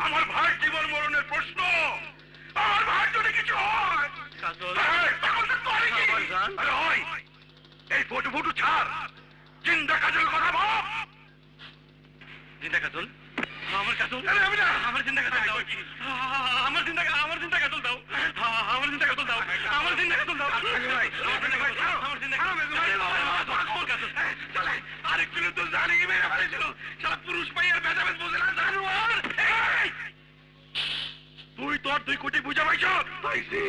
আমার ভাই জীবন মরণের প্রশ্ন। আমার ভাই যদি কিছু হয় এই ফটো ফটো ছাড়, জিন্দা কাজল কথা ভাব। জিন্দা কাজল? আমার কাজল? আমার জিন্দা কাজল দাও, আমার জিন্দা কাজল দাও, আমার জিন্দা কাজল দাও, আমার জিন্দা কাজল দাও, আমার জিন্দা কাজল দাও। আরেকটু তো জানি কি মেরে ফেলেছিল, সারা পুরুষ পাইয়ার ভেদাভেদ বোঝে না জানোয়ার। তুই তোর 2 কোটি বুঝা পাইছ? পাইছি।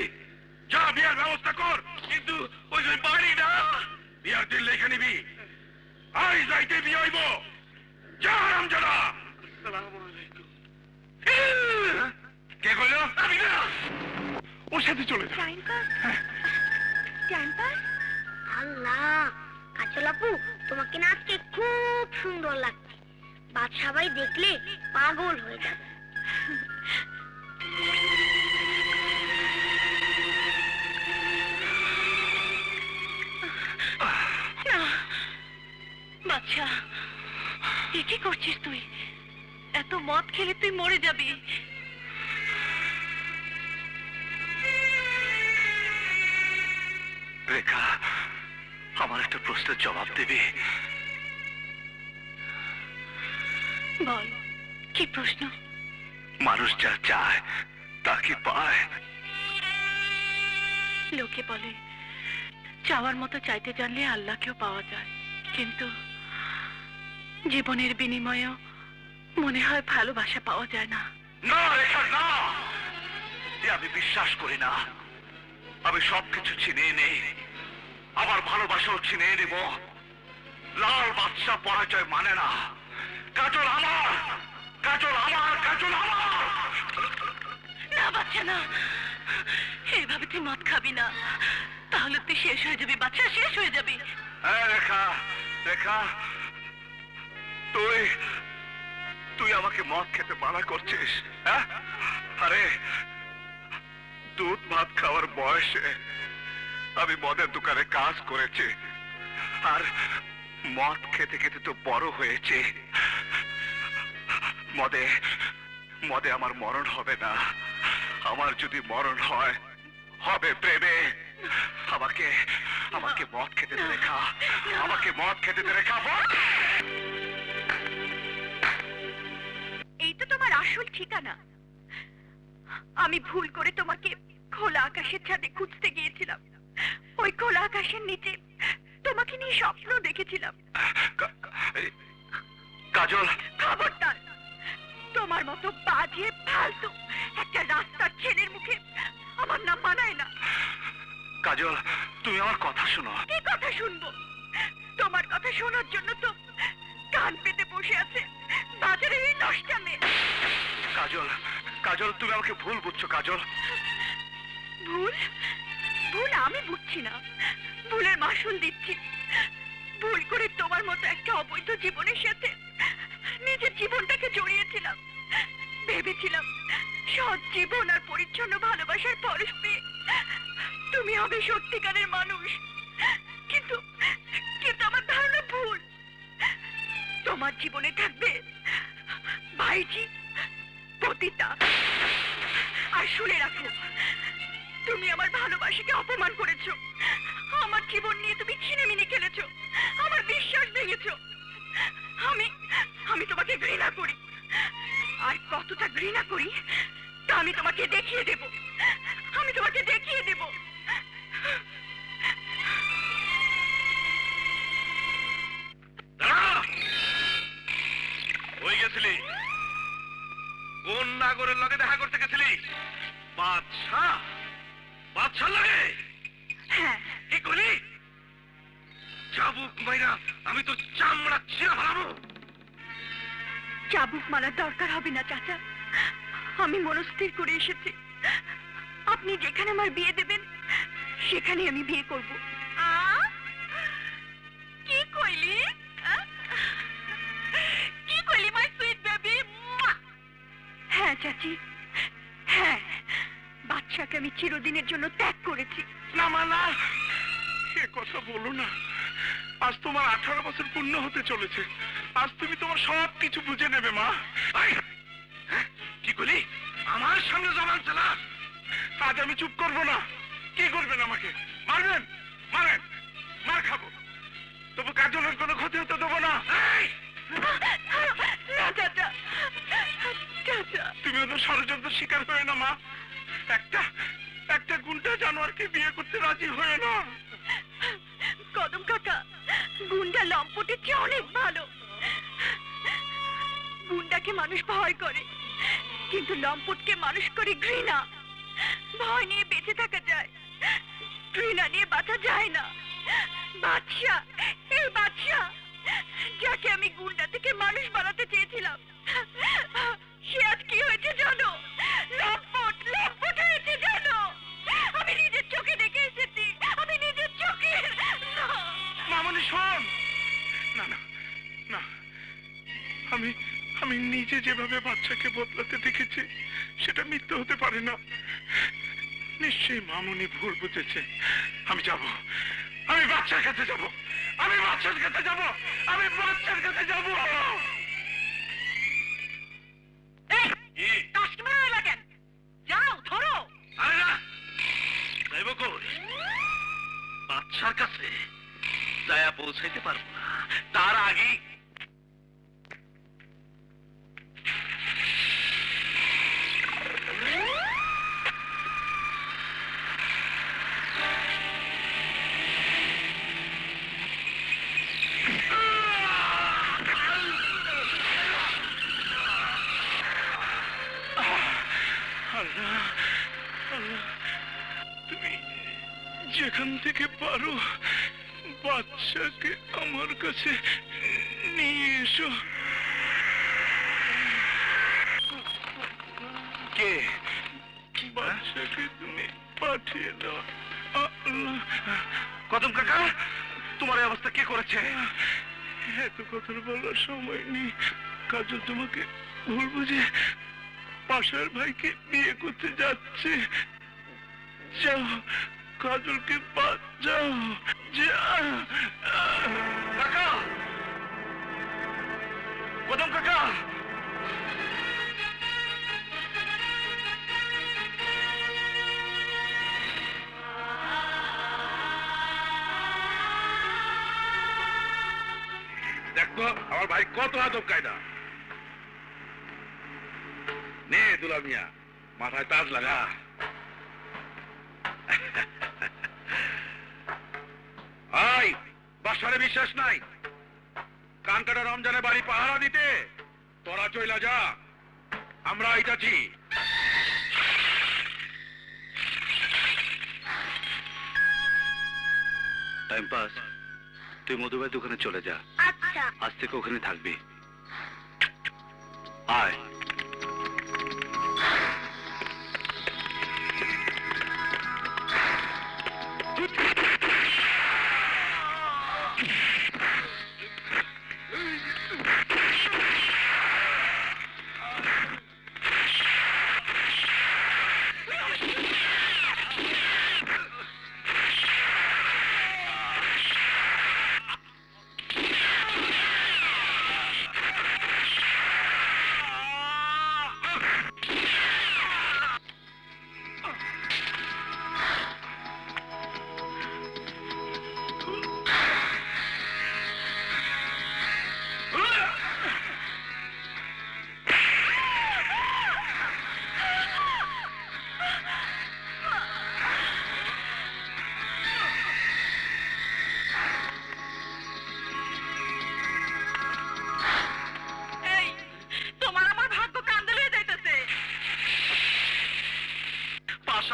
যা বিয়ার ব্যবস্থা কর, কিন্তু ওই যে বাড়ি না, বিয়ার দিন লেখা নিবি। আই যাইতে বিয়ে হইব। যা হারামজাদা। কে কইলো? আমি না, ওর সাথে চলে যা। আল্লাহ, কাজল আপু, তোমাকে না আজকে খুব সুন্দর লাগছে। বাদশা ভাই দেখলে পাগল হয়ে যাবে। বাচ্চা, কি করছিস তুই? এত মদ খেলে তুই মরে যাবি। রেখা, আমার একটা প্রশ্নের জবাব দিবি? বল, কি প্রশ্ন? মানুষ যা চায় তা কি পায়? লোকে বলে চাওয়ার মতো চাইতে জানলে আল্লাহকেও পাওয়া যায়, কিন্তু জীবনের বিনিময়েও মনে হয় ভালোবাসা পাওয়া যায় না। না রেখা, না, আমি বিশ্বাস করি না। আমি সবকিছু ছিনিয়ে নেই, আমার ভালোবাসাও ছিনিয়ে নেব। লাল বাদশা পরাজয় মানে না। কাজল আমার, কাজল আমার, কাজল আমার। না বাচ্চা, না, এইভাবে তুই মদ খাবি না, তাহলে তুই শেষ হয়ে যাবি বাচ্চা, শেষ হয়ে যাবি। রেখা, রেখা, তুই তুই আমাকে মদ খেতে মানা করছিস? হ্যাঁ, আরে দুধ ভাত খাওয়ার বয়সে আমি মদের দোকানে কাজ করেছি, আর মদ খেতে খেতে তো বড় হয়েছে। মদে মদে আমার মরণ হবে না। আমার যদি মরণ হয়, হবে প্রেমে। আমাকে আমাকে মদ খেতে দে রেখা, আমাকে মদ খেতে দে রেখা। এই তো তোমার আসল ঠিকানা। আমি ভুল করে তোমাকে খোলা আকাশের ছাদে খুঁজতে গিয়েছিলাম। ওই খোলা আকাশের নিচে তোমাকে নিয়ে স্বপ্ন দেখেছিলাম। কাজল, খবরদার, তোমার মতো বাজে ফালতু একটা রাস্তার ছেলের মুখে আমার নাম মানায় না। কাজল, তুমি আমার কথা শোনো। কি কথা শুনবো? তোমার কথা শোনার জন্য তো কান পেতে বসে আছে বাজারে এই 10টা মেয়ে। কাজল, কাজল, তুমি আমাকে ভুল বুঝছো। কাজল, ভুল? ভুল আমি বুঝছি না, ভুলের মাসুল দিচ্ছি। ভুল করে তোমার মতো একটা অবৈধ জীবনের সাথে নিজের জীবনটাকে জড়িয়েছিলাম। ভেবেছিলাম সৎ জীবন আর পরিচ্ছন্ন ভালোবাসার পরশ পেয়ে তুমি হবে সত্যিকারের মানুষ, কিন্তু কিন্তু আমার ধারণা ভুল। তোমার জীবনে থাকবে ভাইজি, পতিতা। আর শুনে রাখো, তুমি আমার ভালোবাসাকে অপমান করেছো, আমার জীবন নিয়ে তুমি ছিনেমিনে খেলেছো, আমার বিশ্বাস ভেঙেছো। আমি তোমাকে ঘৃণা করি, আর কতটা ঘৃণা করি তা আমি তোমাকে দেখিয়ে দেব। আমি তোমাকে দেখিয়ে দেব। ওই গেছিলি? কোন নাগরের লগে দেখা করতে গেছিলি? বাদশা? বাদশার লাগে? হ্যাঁ। কি করলি? চাবুক মাইরা আমি তো চামড়া ছিঁড়া ভালো। চাবুক মারার দরকার হবে না চাচা, আমি মনস্থির করে এসেছি। আপনি যেখানে আমার বিয়ে দেবেন সেখানে আমি বিয়ে করব। কি কইলি? কি কইলি মাই সুইট বেবি? হ্যাঁ চাচি, হ্যাঁ, বাচ্চাকে আমি চিরদিনের জন্য ত্যাগ করেছি। না মা, না, সে কথা বলো না। আজ তোমার 18 বছর পূর্ণ হতে চলেছে। আজ তুমি তোমার সব কিছু বুঝে নেবে মা। কি কইলি? আমার সামনে জবান চালাস? আজ আমি চুপ করবো না। কি করবেন আমাকে? মারবেন? মারেন, মার খাবো, তবু কাজলের কোনো ক্ষতি হতে দেবো না। এই! না চাচা, চাচা, তুমি ওদের ষড়যন্ত্র শিকার হয়ে না মা। একটা গুন্ডা জানোয়ারকে বিয়ে করতে রাজি হয়ে না। কদম কাকা গুন্ডা লম্পটের চেয়ে অনেক ভালো। গুন্ডাকে মানুষ ভয় করে, কিন্তু লম্পটকে মানুষ করে ঘৃণা। ভয় নিয়ে বেঁচে থাকা যায়, ঘৃণা নিয়ে বাঁচা যায় না। বাদশা, এই বাদশা যাকে আমি গুন্ডা থেকে মানুষ বানাতে চেয়েছিলাম, সে আজ কি হয়েছে জানো? লম্পট, লম্পট হয়েছে জানো। আমি নিজের চোখে দেখে এসেছি, আমি নিজের চোখে। মামনি শোন। না না না, আমি নিজে যেভাবে বাচ্চাকে বদলাতে দেখেছি সেটা মিথ্যে হতে পারে না। নিশ্চয়ই মামনি ভুল বুঝেছে। আমি যাব, আমি বাচ্চার কাছে যাব, আমি বাচ্চার কাছে যাব, আমি বাচ্চার কাছে যাব। কাস্টমার লাগেন, যাও ধরো। আরে না, যাইব কই? বাচ্চার কাছে যায়া পৌঁছাইতে পারবো না, তার আগে তুমি যেখান থেকে পারো বাচ্চাকে আমার কাছে নিয়ে এসো। কে? বাচ্চাকে তুমি পাঠিয়ে দাও। কদম কাকা, তোমার এই অবস্থা কে করেছে? এত কথা বলার সময় নেই। কাজল তোমাকে ভুল বুঝে পাশের ভাইকে বিয়ে করতে যাচ্ছে। যাও, কাজলকে বাঁচাও। কাকা, কদম কাকা, দেখো আমার ভাই কত আদব কায়দা। নে দুলা মিয়া, মাথায় তাজ লাগা। আই বাসারে বিশ্বাস নাই, কান কাটা রমজানে বাড়ি পাহারা দিতে। তোরা চইলা যা, আমরা আইতাছি। টাইম পাস, তুই মধুবাই দোকানে চলে যা। আচ্ছা। আজ থেকে ওখানে থাকবি। আয়।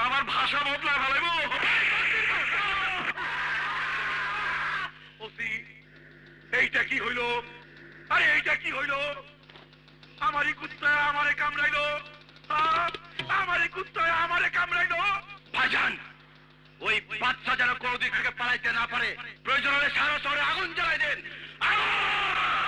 আমার ভাষা বদলা ফেলাইব। এইটা কি হইল? আরে এইটা কি হইল? আমারই কুত্তায় আমারে কামড়াইলো, আমারই কুত্তায় আমারে কামড়াইলো। ভাইজান, ওই বাচ্চা যেন কোনো দিক থেকে পালাইতে না পারে, প্রয়োজন হলে সারা শহরে আগুন জ্বালাই দেন।